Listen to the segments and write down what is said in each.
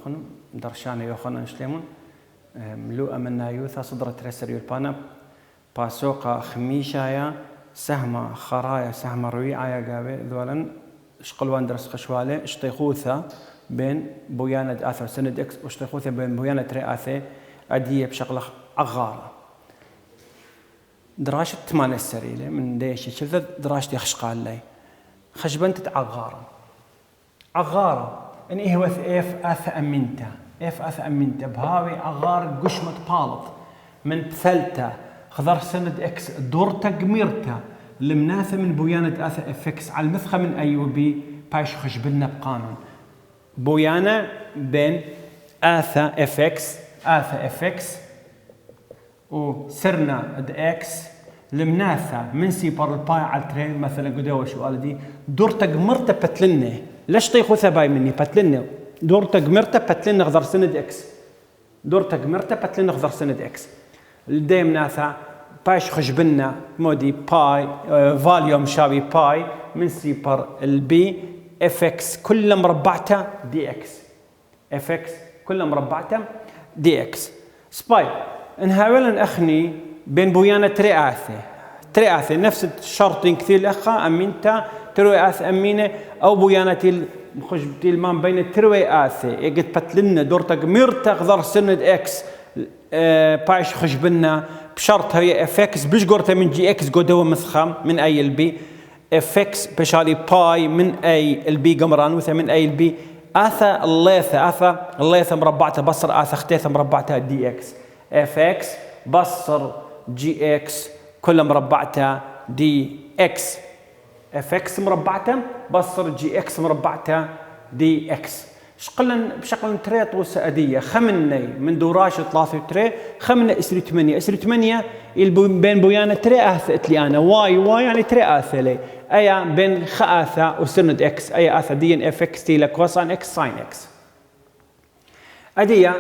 أخن درشانة يوخنا نشلمون ملوء من نايوثا صدرة رسر يلبانا باسوقا خميشايا سهمة خرايا سهمة رويعة قابي ذولا شقلوان درس خشوالي اشتيخوثا بين بويانة آثر سند إكس واشتيخوثا بين بويانة رئاثة أدية بشغلة عغارة دراشة 8 السريلة من ديشي شلت دراشتي خشقال لي خشبنت عغارة إن إيه وث إف أث أمنتا بهاوي عغار قشمة بالط من بثلتا خضر سند إكس دورتا قميرتا لمناثة من بويانة آثا إفكس على المثخة من أيوبي بايش خشبلنا بقانون بويانة بين آثا إفكس وسرنا د إكس لمناثة من سيبر الباي على الترين مثلا قدوة شو قال دي دورتا قمرتا بتلنة ليش طيخو ثباي مني بتلنة دورتا قمرتا بتلنة خضر سند إكس دورتا قمرتا بتلنة خضر سند إكس الدي مناثة بايش خشبنا مودي باي فاليوم شابي باي من سيبر البي اف اكس كل مربعته دي اكس اف اكس كل مربعته دي اكس سباي نحاول نأخني بين بويانة ترياثة نفس الشرطين كثير الأخا أمينتا ترياثة أمينة أو بويانة خشبتي المان بين ترياثة يجد بتلنا دورتك ميرتا غضر سند اكس بايش خشبنا بشرط هي اف اكس بيش قرته من جي اكس قدوه مسخم من اي البي اف اكس بشالي باي من اي البي قمرانوثه من اي البي اثا الليثه مربعته بصر اثا اختيثه مربعته دي اكس اف اكس بصر جي اكس كل مربعته دي اكس اف اكس مربعته بصر جي اكس مربعته دي اكس شقلن بشكل تري طوس أدية خمني من دوراش 3 تري خمنة اسري 8 بين بويانة تري أثت لي أنا واي يعني تري أث لي أي بين خاثة وسند إكس أي أث دي إف إكس تي لكوسان إكس ساين إكس أدية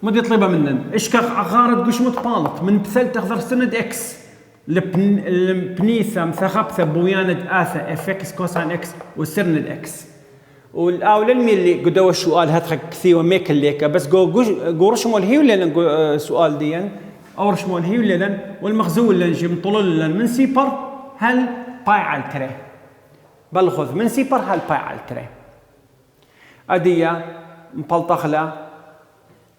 مدي طلبة منن إيش عغارة قش متبالط من بثل تخضر سند إكس البنيثة مثخبثة بويانة أث إف إكس كوسان إكس وسند إكس والأول اللي قدوا السؤال هذا كثير وميك الليك بس جو رشمول هي ولا سؤال ديان أو رشمول هي ولا والمخزون اللي نجي مطلول من سيبر هل باي على التري بلخذ من سيبر هل باي على التري أدية مبلطخلة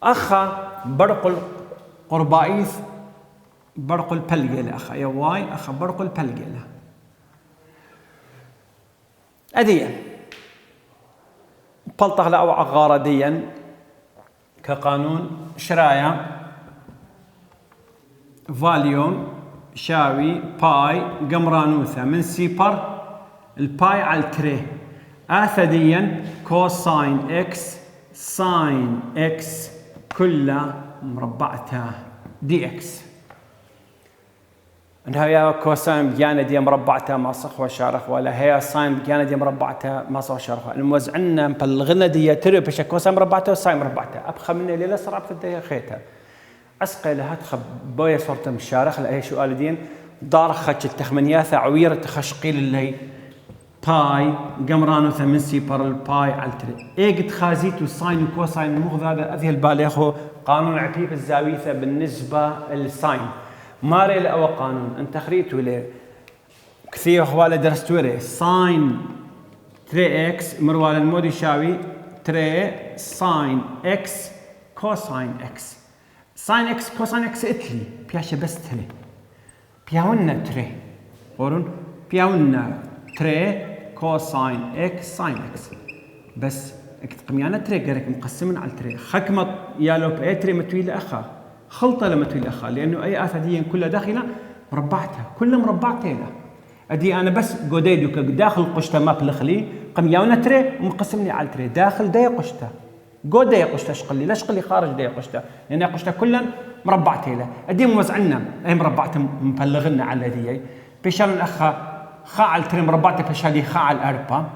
أخا برق القربائيث برق البلجلة أخا يا واي أخا برق البلجلة أدية بلطخ لا أو عغارة ديا كقانون شرايا فاليوم شاوي باي قمرانوثة من سيبر الباي على التري آثديا كوساين اكس ساين اكس كلها مربعتها دي اكس إنها يا كوساين بيانا دي مربعتها ما صخ وشارخ ولا هي ساين بيانا دي مربعتها ما صخ وشارخ الموزعنا مبلغنا دي تري بش كوساين مربعتها وساين مربعتها أبخى من الليلة صرعب في الدنيا خيتها أسقي لها تخب بويا صورة مشارخ لأي سؤال دين دار خش التخمنياثة عويرة تخشقيل اللي باي قمرانو ثمن سيبر الباي على التري إيه خازيت وساين وكوساين مغذى هذه البالغ قانون عفيف الزاوية بالنسبة للساين ماري لأو قانون أنت خريتوا لي كثير أخوالي درستوا لي ساين تري إكس مروال المودي شاوي تري ساين إكس كوساين إكس ساين إكس كوساين إكس إتلي بياشة بس تلي بياونا تري ورون بياونا تري كوساين إكس ساين إكس بس اكتقميانا تري قريك مقسمين على التري خكمة يالو بأي تري متويل أخا خلطة لما تقول أخا لأنه أي آثة دي كلها داخلة مربعتها كلها مربعتها له أدي أنا بس قديدو كداخل قشتة ما بلخلي قم ياونا تري ومقسمني على التري داخل داي قشتة قد داي قشتة شقلي لا شقلي خارج داي قشتة لأن قشتة كلها مربعتها له أدي موزعنا أي مربعتها مبلغنا على دي بيشان الأخا خا على التري مربعتها بيشالي خا على الأربعة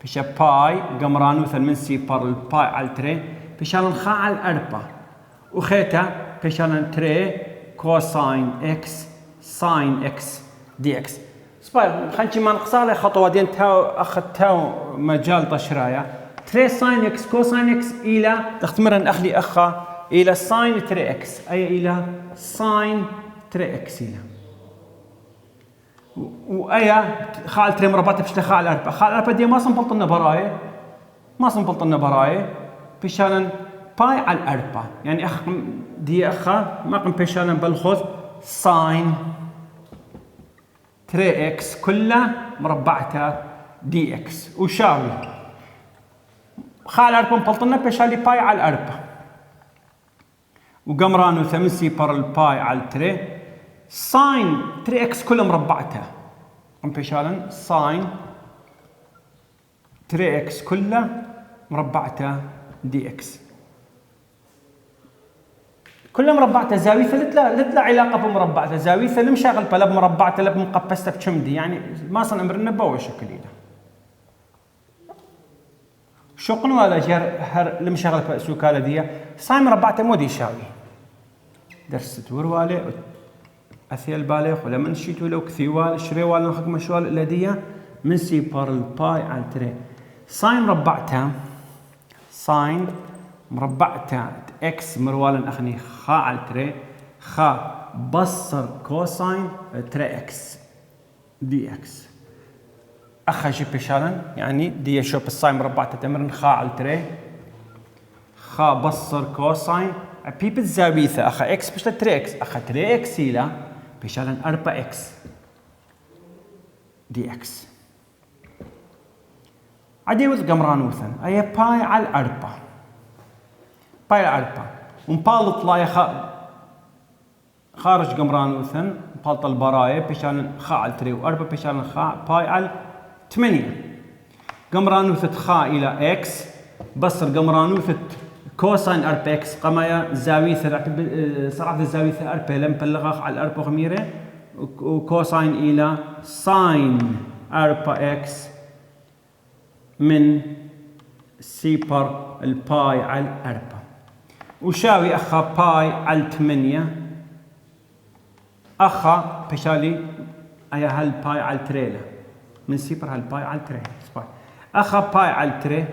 بيشا باي قمرانو ثمن سيبر الباي على التري بيشان خا على الأربعة وخيتا بيشان تري كوساين اكس ساين اكس دي اكس سباير خلينا ما نقصر خطوه دين تاو اخذ تاو مجال طشرايا تري ساين اكس كوساين اكس الى تختمرا اخلي اخا الى ساين تري اكس اي الى ساين تري اكس الى وايا خال تري مربعات بشتا خال اربعه خال اربعه دي ما صنبلطنا برايه ما صنبلطنا برايه بشان باي على الاربعه يعني اخ دي اخا ما قم بشان بالخذ ساين تري اكس كله مربعتها دي اكس وشاوي خال اربعه مبلطنا بشالي باي على الاربعه وقمرانو ثمن سيبر الباي على التري ساين تري اكس كله مربعتها قم بشالن ساين تري اكس كله مربعتها دي اكس كله مربعتها زاويته لتلا علاقه بمربعتها زاويته المشغل بلا بمربعتها لا بمقبسته بكمدي يعني ما صن امرنا بو شكل له شقن ولا جر هر المشغل بسوكاله دي صايم مربعته مودي شاوي درس تور والي اثيل بالغ ولا من شيتو لو كثيوال شري ولا خك مشوال الاديه من سيبر الباي على تري ساين مربعتها ساين مربعتها اكس مروالا اخني خا على تري خا بصر كوساين تري اكس دي اكس اخا جي بشالن يعني دي شوف الساين مربعتها تمرن خا على تري خا بصر كوساين بيبت زاويثة اخا اكس بشتا تري اكس اخا تري اكس الى بشالن 4 اكس دي اكس عدي وذ قمرانوثن اي باي على 4 باي على 4 ومبالط لا خارج قمرانوثن مبالط البرايه بشالن خا على تري و4 بشالن خا باي على 8 قمرانوثة خا الى اكس بصر قمرانوثة كوساين 4 اكس قمايا زاوية صراحة الزاوية 4 لم بلغها على 4 خميرة وكوساين الى ساين 4 اكس من سيبر الباي على 4 وشاوي اخا باي على 8 اخا بشالي ايا هالباي على تريلا من سيبر هالباي على تري اخا باي على تري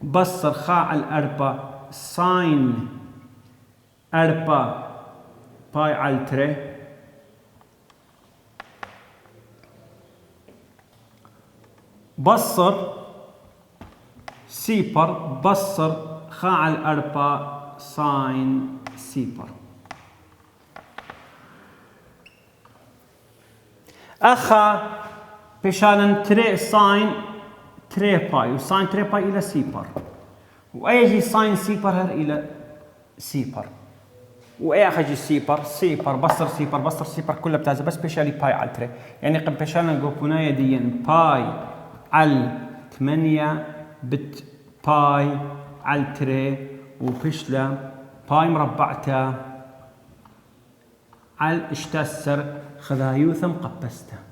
بصر خا على 4 ساين 4 باي على تري بصر سيبر بصر خا على 4 ساين سيبر اخا بشان تري ساين تري باي وساين تري باي الى سيبر وايجي ساين سيبر هر الى سيبر واي اخجي سيبر بصر سيبر كلها بتاعزه بس بشالي باي على تري يعني قد بشالنا نقول ديا باي على 8 بت باي على تري وبشلا باي مربعته على اشتسر خذايوث مقبسته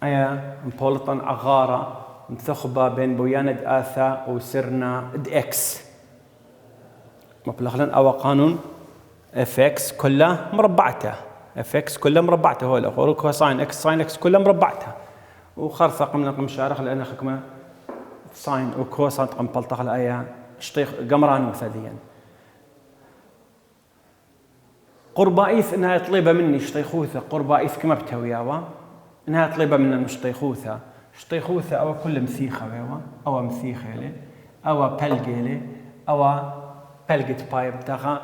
ايا مبولطن عغاره مثخبه بين بوياند اثا وسرنا د اكس مبلغلن او قانون اف اكس كلها مربعته اف اكس كلها مربعته هو الاخر كوساين اكس ساين اكس كلها مربعته وخرثق من قمشارخ لان خكمه ساين وكوساين قمبلطخ الايا شطيخ قمران مثليا قربائيث انها طليبه مني شطيخوثه قربائيث كما بتوياوا انها طليبه من المشطيخوثه شطيخوثه او كل مثيخه ويوا او مثيخه له او بلقه له او بلقه باي بتاعها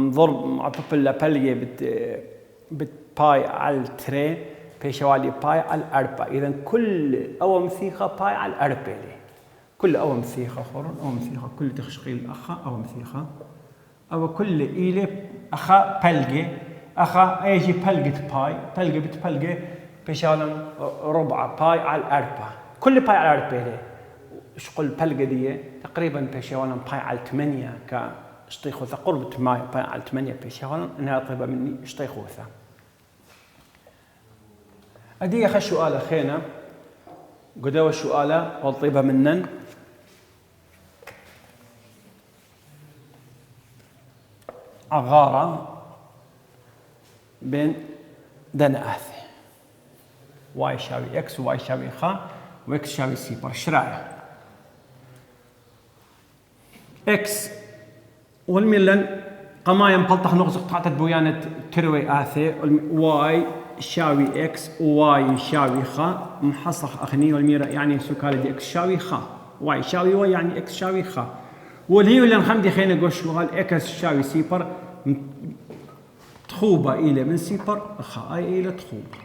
ضرب معطبله بلقه بت باي على التري بيشوالي باي على 4 اذا كل او مثيخه باي على 4 له كل او مثيخه خور او مثيخه كل تخشقيل اخا او مثيخه او كل ايله اخا بلقه اخا ايجي بلقه باي بلقه بتبلقه بشالم ربع باي على 4 كل باي على 4 له شقل بلقه دي تقريبا بشالم باي على 8 كشطيخوثه قرب باي على 8 بشالم انها طيبه مني شطيخوثه ادي اخ سؤال خينا قدوا السؤال والطيبه منن عغاره بين دنا آثي واي يساوي اكس وواي يساوي خا واكس يساوي سي بار شرايع اكس والميلن قمايم بلطخ نغزق قطعت بويانة تروي آثي واي يساوي اكس وواي يساوي خا محصخ أخني والميرة يعني سكالة دي اكس يساوي خا واي يساوي واي يعني اكس يساوي خا والهي اللي نخمدي خينا قوش وقال اكس يساوي سيبر تخوبة إلى من سيبر خا أي إلى تخوبة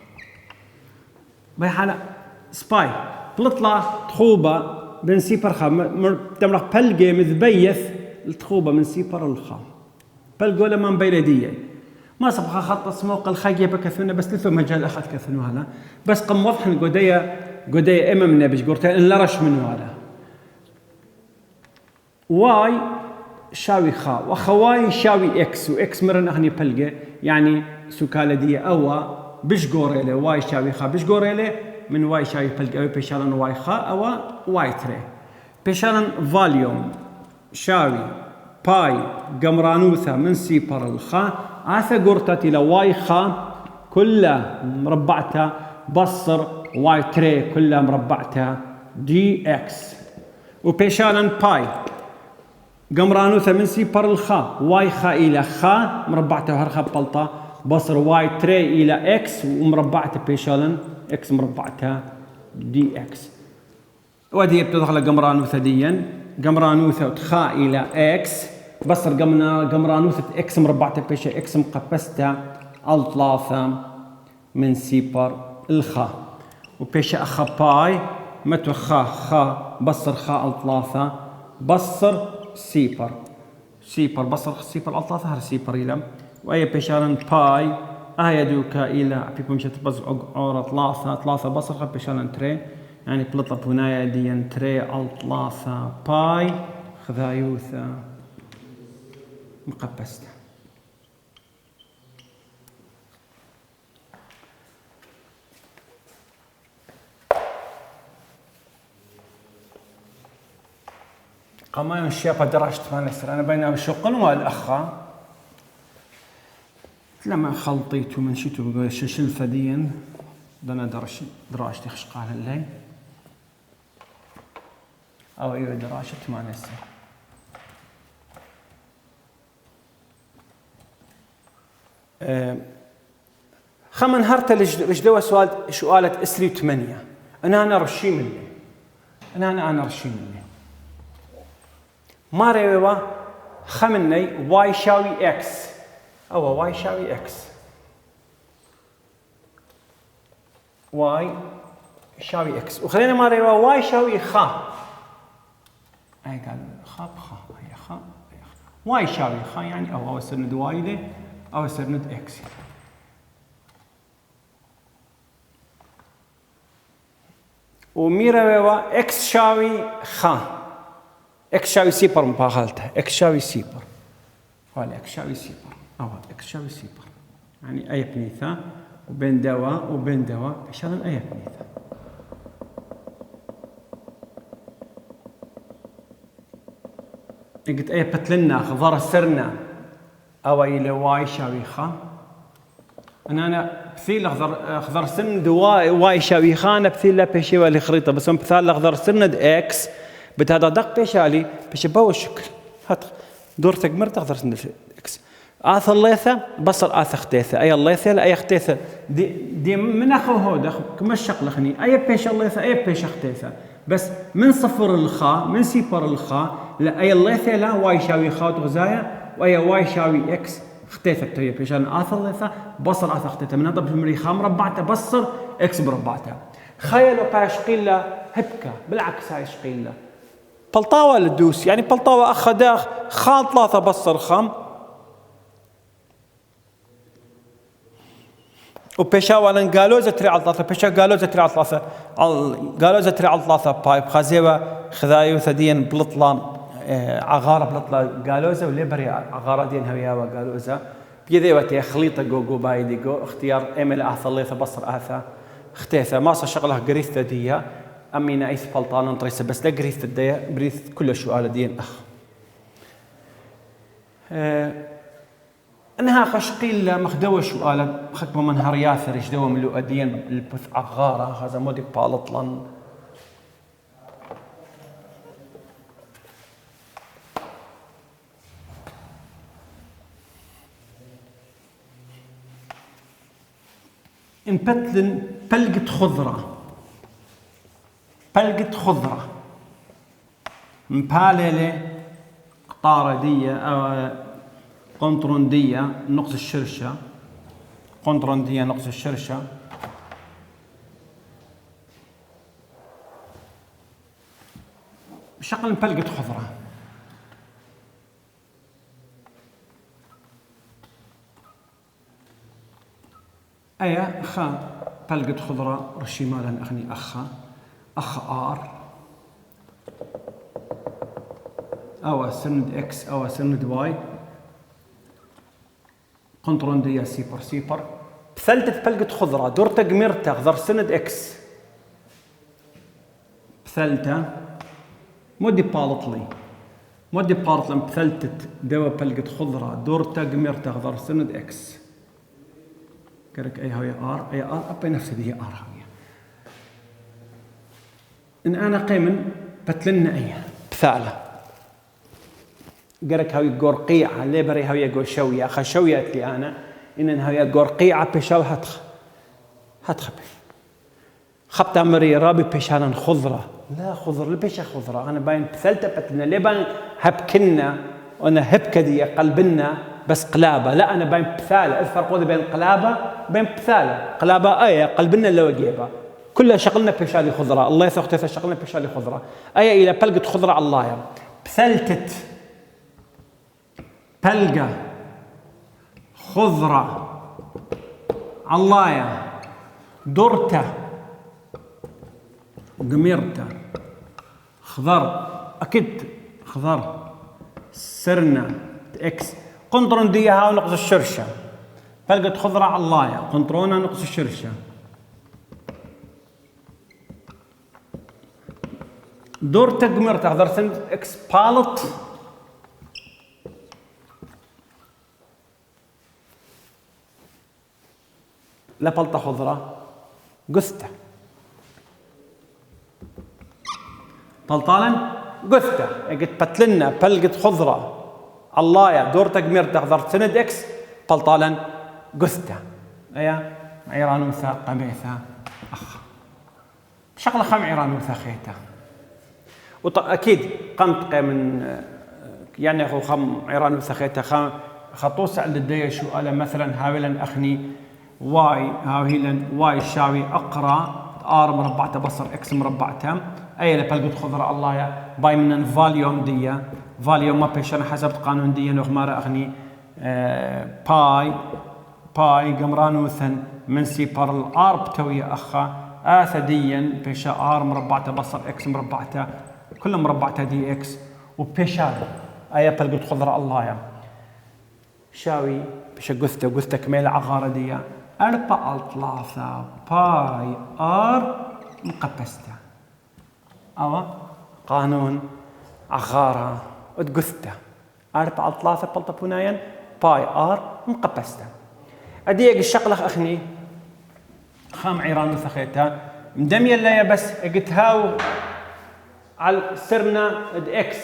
بحالة سباي بلطلع تخوبة من سيبر خا تمرق بلقي مذبيث التخوبة من سيبر الخا بلقوا لما مبيلدية ما سبقها خط سموق الخاقية بكثونا بس لثو مجال أخذ كثنو هلا بس قم واضح قدية إما من نبش قرتين إن لرش من ولا واي شاوي خا وخواي شاوي اكس واكس مرن أخني بلقي يعني سكالة دي أو بش قوريلي واي شاوي خا بش قوريلي من واي شاوي بلقي أو بيشالن واي خا أو واي تري بيشالن فاليوم شاوي باي قمرانوثة من سيبر الخا آثا قرتت إلى واي خا كلها مربعتها بصر واي تري كلها مربعتها دي اكس وبيشالن باي قمرانوثة من سيبر الخا واي خا إلى خا مربعتها وهرخا بلطة بصر واي تري إلى اكس ومربعتها بيشالن اكس مربعتها دي اكس ودي بتدخل قمرانوثة ديا قمرانوثة خا إلى اكس بصر قمرانوثة اكس مربعتها بيشا اكس مقبستها الثلاثة من سيبر الخا وبيشا أخا باي متو خا بصر خا الثلاثة بصر سيبر بصر سيبر الثلاثة هر سيبر إلى وأي بيشارن باي دوكا إلى بيكم مشت بز عورة ثلاثة بصر خا بيشارن تري يعني بلطب هنايا ديان تري الثلاثة باي خذايوثة مقبسته قمايم الشيبة درجت ما نسر أنا بينما شقل والأخا لما خلطيت ومن شيتو بقول شل فديا دنا درجتي خشقال الليل أو إيه درجت ما نسر خمن هرت لجدوا سؤالة إسري 8 أنا رشي مني أنا رشي مني ما ريوا خمني واي شاوي اكس أو واي شاوي اكس واي شاوي اكس وخلينا ما ريوا واي شاوي خا أي قال خا بخا هي خا واي شاوي خا يعني أو سرند واي له أو سرند اكس وميرا ريوا اكس شاوي خا اكس شاوي سيبر مباخلته اكس شاوي سيبر قال اكس شاوي سيبر او اكس شاوي سيبر يعني اي بنيثا وبين دواء عشان اي بنيثا قلت اي بتلنا خضر سرنا او الى واي شاوي خا انا بثيل خضر سن دواء واي شاوي خانه بثيل بشي والي خريطه بس مثال خضر سرند اكس بتهذا دق بيشالي بشبه الشكل هات دورتك مرت تقدر تندف اكس الليثه بصر اختيثه اي الليثه لا اي اختيثه دي من اخو هود كما الشقلخني اي بيش الليثه اي بيش اختيثه بس من صفر الخاء من سيبر الخاء لا اي الليثه لا واي شاوي خاء غزايا واي واي شاوي اكس اختيثه تي بيشان الليثه بصر اختيثه من طب المريخه مربعته بصر اكس مربعته خيلوا باش قيله هبكه بالعكس هاي شقيله بلطاوة للدوس يعني بلطاوة أخداخ خان 3 بصر خام وبيشاوة لن قالوزة تري على 3 بيشا قالوزة تري على 3 قالوزة تري على 3 بايب خازيوة خذايو ثديين بلطلة عغارة بلطلة قالوزة وليبري عغارة دين هوياوة قالوزة بيذيوة تي خليطة جو بايدي جو اختيار إيميل الليثة بصر اختيثة ما صار شغلها قريثة دية أمينا أيث بلطان طريسة بس لا قريث الدية بريث كل شو على دين أخ. انها خشقيل مخدوش وقال خكمه من هرياثر يشدوا من الأدين البث عغاره هذا مودك بالطلن انبتلن بلقة خضرة مباللة قطارة دية أو قنطرندية نقص الشرشة شغل بلقة خضرة أيا خا بلقة خضرة رشي مالا أغني أخ آر أو سند إكس أو سند واي قنطرندية سيبر بثلثة بلقة خضرة دورتا قميرتا غذر سند إكس بثلثة مودي بالطلي بثلثة دوا بلقة خضرة دورتا قميرتا غذر سند إكس كرك أي هاي آر أبي نفسي دي آر هاي إن أنا قيمن بتلنا أي بثالة قرك هاي قرقيعة ليبري هاي قو شوية خشوية لي أنا إن هاي قرقيعة بشاو هتخبي خبت أمري رابي بشان خضرة لا خضرة لبيش خضرة أنا باين بثلثة بتلنا ليه باين هبكنا وأنا هبكدي قلبنا بس قلابة لا أنا باين بثالة الفرق بين قلابة بين بثالة قلابة أيه قلبنا اللي وجيبة كلها شغلنا بشالي خضرة الله يثقتها شغلنا بشالي خضرة أيه إلى بلقة خضرة الله يا بثلثة بلقة خضرة الله يا درته قميرته خضر أكيد خضر سرنا إكس قنطرون ديها ونقص الشرشة بلقة خضرة علاية قنطرونها نقص الشرشة دور تقمر تقدر سند إكس بالت لا بلطة خضرة قسته بلطالا قسته قلت بتلنا بلقة خضرة الله دور تقمير تقدر سند إكس بلطالا قسته أيا عيران وثا قميثا أخ شغلة خم عيران وثا خيته أكيد قمت من يعني هو خم عيران وثا خيته خطوس على الدية شو قال مثلا هاولا أخني واي هاولا واي شاوي أقرأ آر مربعته بصر إكس مربعته أي لبلقط خضرة الله يا باي من فاليوم دية فاليوم ما بيشنا حسب قانون دية نغمار أغني باي قمران وثن من سيبر الآر بتوية أخا آثديا بيشا آر مربعته بصر إكس مربعته كل مربعته دي إكس وبيشا أي بلقط خضرة الله يا شاوي بيشا قثة كميل عغارة دية 4 باي آر مقبسته أو قانون عغارة وتقثته 4 بلطبونايا باي آر مقبسته أديك الشقلة أخني خام عيران وثخيتها مدمية لا بس قلت هاو على سرنا إكس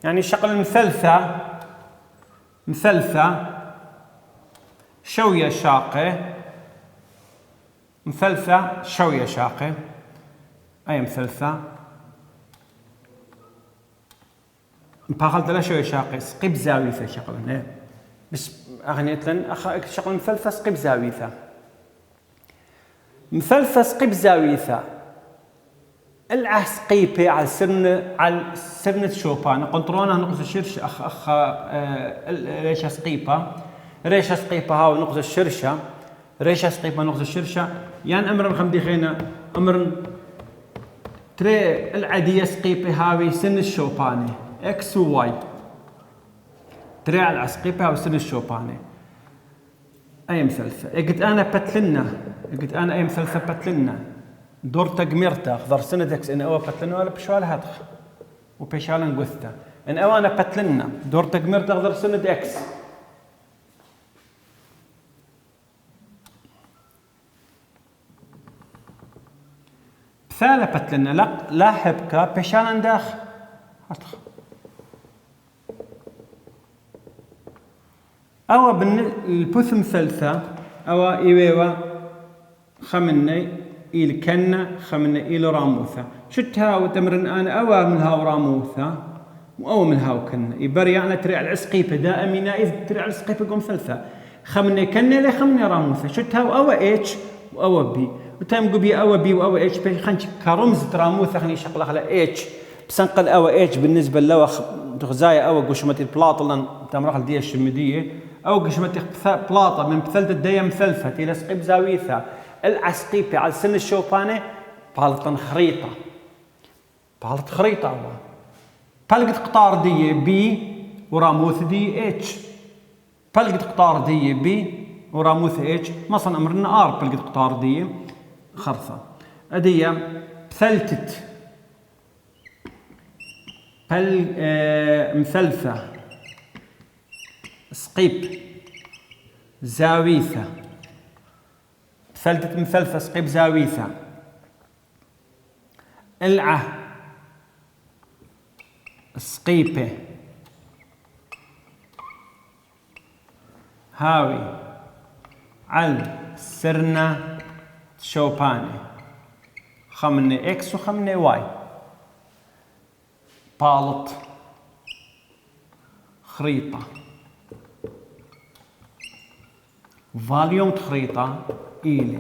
يعني الشقلة مثلثة شوية شاقة مثلثة شوية شاقة أي مثلثة مباخلت لا شوية شاقة سقيب زاوية شغلة بس أغنيت لن شغلة مثلثة سقيب زاوية مثلثة سقيب زاوية العسقيبة على سرنة شوبان قنطرونها نقص الشرش أخ ريشة سقيبة ريشة سقيبة هاو نقص الشرشة ريشة سقيبة نقص الشرشة يعني أمر خمدي خينا أمر تري العادية سقيبة هاوي سن الشوباني إكس وواي تري على العسقيبة هاوي سن الشوباني أي مثلثة قلت أنا بتلنا قلت أنا أي مثلثة بتلنا دور تقميرتا خضر سنة إكس إن أول بتلنا ولا بشوال هدخ وبيشالا نقثتا ان اوانا بتلنا دور تقمير تقدر سند اكس بثالة بتلنا لا حبكة بشان داخ أو بالبث مثلثة أو إيوة خمني إيل كنا خمني إيل راموثة شتها وتمرن أنا أو من هاو راموثة أو من هاو كنا يبري أنا تري على العسقيبة دائما إذا تري على العسقيبة قوم ثلثة خمني كنا لا خمني راموثة شتها أو إتش وأو بي وتم قبي أو بي وأو إتش بخنش كرمز راموثة خني شغلة على إتش بسنقل أو إتش بالنسبة لو تغزاية أو قشمة البلاط لان تمرخ الدية الشمدية أو قشمة بلاطة من بثلث الدية مثلثة إلى سقيب زاويثة العسقيبة على سن الشوفانة بالطن خريطة بالط خريطة هو بلقت قطار دي بي وراموث دي اتش بلقت قطار دي بي وراموث اتش مثلا أمرنا ار بلقت قطار دي خرثة أدية بثلثت مثلثة سقيب زاويثة بثلثة مثلثة سقيب زاويثة العه سقيبة هاوي على سرنا شوباني خمني اكس وخمني واي بالط خريطة فاليوم خريطة إلي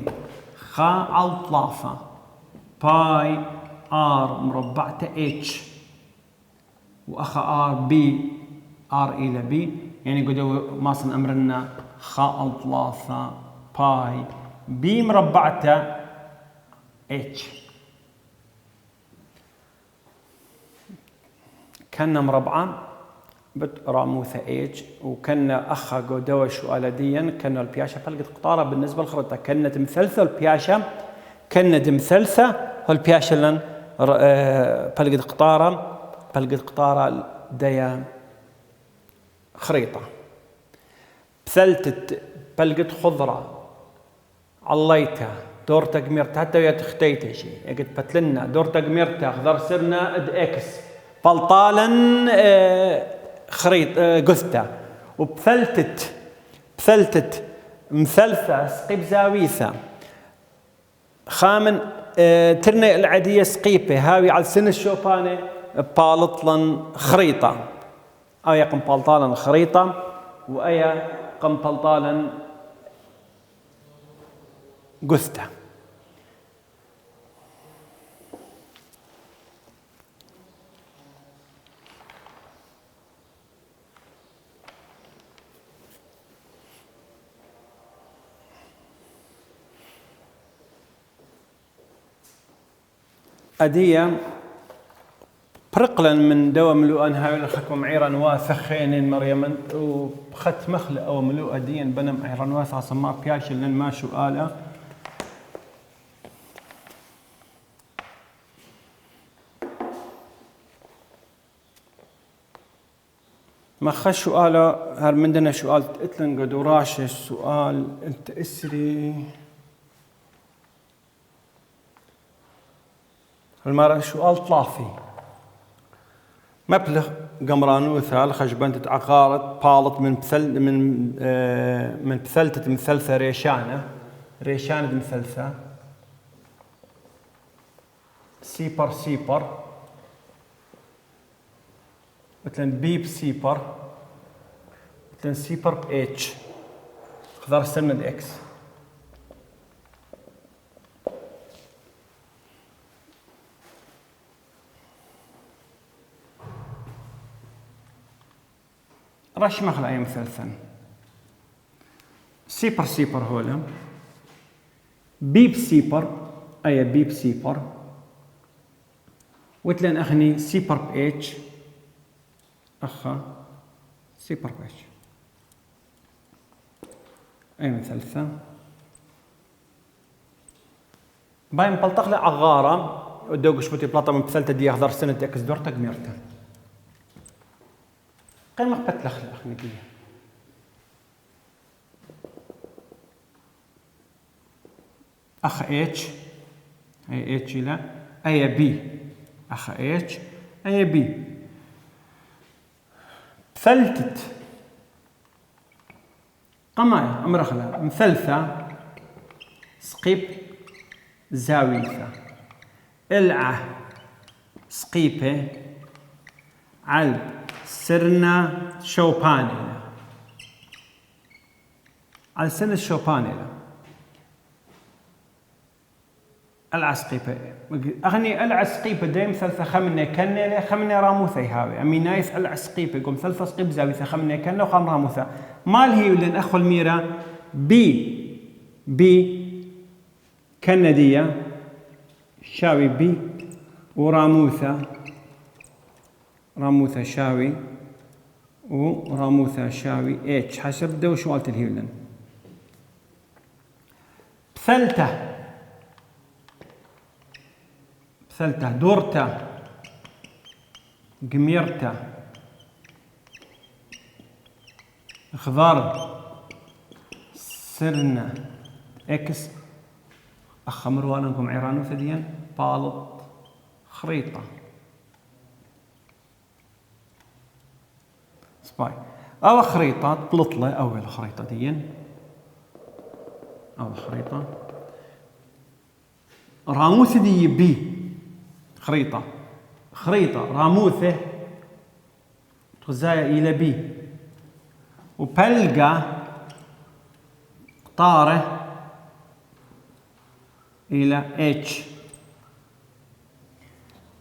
خا على ثلاثة باي ار مربعة اتش واخا ار بي ار الى بي يعني قدو ماصن امرنا خا على ثلاثة باي بي مربعة اتش كنا مربعة راموثة اتش وكنا اخا قدوة سؤالديا كنا البياشة فلقت قطارة بالنسبة للخريطة كانت مثلثة البياشة كانت مثلثة والبياشة لن فلقت قطارة ديا خريطة بثلثت فلقت خضرة عليتها دور تقميرتها حتى ويا تختيتها شيء قد بتلنا دور تقميرتها خضر سرنا اد اكس فالطالا خريط قثته وبثلثت مثلثة سقيب زاويثة خامن ترني العادية سقيبة هاوي على سن الشوفانة بالطلا خريطة أي قم بالطالا خريطة وأي قم بالطالا قثته أدية برقلا من دوا ملوء هاي الخكم عيران واثخين مريم وخت مخلة أو ملوء أديا بنم عيران واثع صمار بياش لن ما شو آله ما خش سؤاله هر مندنا سؤال اتلن قد وراش السؤال انت اسري المرة سؤال طلافي مبلغ قمرانوثة الخشبنت عقارة بالط من بثلثة مثلثة ريشانة مثلثة سيبر مثلا بي بسيبر مثلا سيبر باتش خضار سند اكس رش مخلع أي مثلثا سيبر هولا بيب سيبر أي بيب سيبر وتلين أخني سيبر باتش أخا سيبر باتش أي مثلثا باين بلطخ لي عغارة ودوق شبتي بلاطة من بثلثة دي أخضر سنة اكس دور تقميرته قيمة بتلخ الأخنقية أخ اتش أي اتش لا أي بي أخ اتش أي بي ثلثت قماية أمرخلة مثلثة سقيب زاوية العه سقيبة علب سرنا شوبانيلا على سن الشوبانيلا العسقيبة أغني العسقيبة دايم ثلثة خمنة كنة خمنة راموثة هاوي أمي نايف العسقيبة قوم ثلثة سقيب زاوية خمنة كنة وخم راموثة مال هي ولن أخو الميرة بي كندية شاوي بي وراموثة شاوي وراموثة شاوي اتش حسب دو شو قلت الهيولن بثلثة دورتا قميرتا خضار سرنا اكس اخمر والنكم عيرانو ثديا بالط خريطة سباي او خريطة بلطلة اول خريطة ديا او خريطة راموث دي بي خريطة راموثة تغزايا إلى بي وبلقى قطارة إلى اتش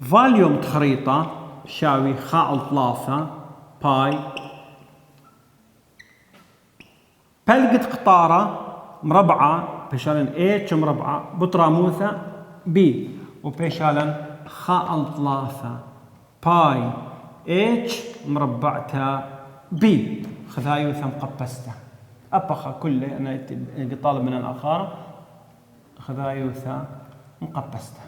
فاليوم خريطة شاوي خاء ثلاثة باي بلقت قطارة مربعة بشالن اتش مربعة بطراموثة بي وبشالن خاء ثلاثة باي اتش مربعتها بي خذايوثا مقبسته أبخا كله أنا طالب من الآخر خذايوثا مقبسته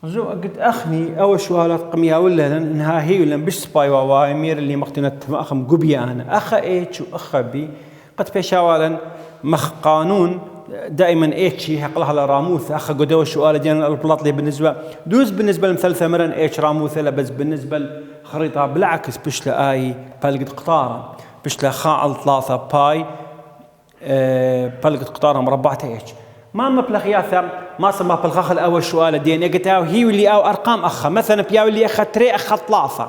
رجوع قد أخني أول سؤالات قمية ولا إنها هي ولا بش سباي ووايمير اللي مقتنت ما أخم قبيا أنا أخا اتش وأخا بي قد بشاوالا مخ قانون دائما اتش يحق لها راموث اخا قدوا السؤال ديال البلاط اللي بالنسبه لمثلثه مرن اتش راموثه لا بس بالنسبه للخريطه بالعكس بش لاي بلقت قطاره بش لا خاء ثلاثه باي بلقت قطاره مربعه اتش ما مبلغياثا ما سما بالخخ الاول سؤال دين اجتاو هي واللي او ارقام اخا مثلا بياو اللي اخا تري اخا ثلاثه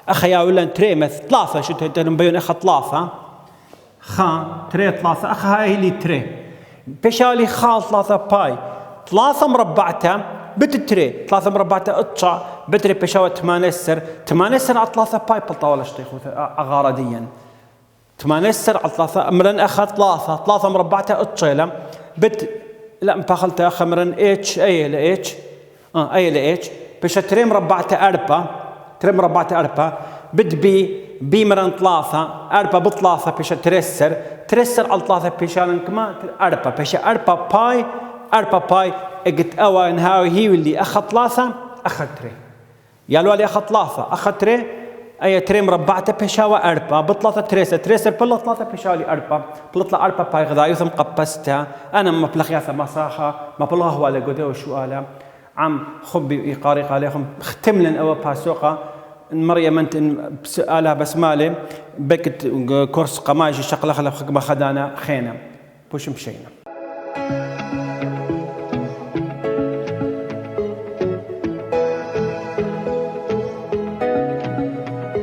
اخا يا ولا تري مث ثلاثه شو تنبين اخا ثلاثه خا تري ثلاثه اخا هاي اللي تري بشالي خال ثلاثة باي ثلاثة مربعتها بتتري ثلاثة مربعتها اطشع بتري بشاوة 8 سر على ثلاثة باي بلطاولة شطيخ أغارديا 8 سر على ثلاثة أمرن أخذ ثلاثة مربعتها اطشيلة لا مباخلتها أخ أمرن اتش أي لاتش أي لاتش بشتري مربعتها تري مربعتها بد بي مرن ثلاثة بثلاثة بش ترسر على ثلاثة بشان كمان بش باي اجت أوان هاوي هي واللي أخذ ثلاثة أخذ تري يالو اللي أخذ ثلاثة أخذ تري أي تري مربعته بشاوى بثلاثة ترسر بلا ثلاثة بشالي بلطلع باي غذاء ثم قبستها أنا ما بلغياثة مساحة ما بلغه ولا قدو شو ألا عم خبي يقارق عليهم ختم لن أو باسوقة مريم انت بسؤالها بسمالي بكت كورس قماش شقلخ ما خدانا خينا بوش مشينا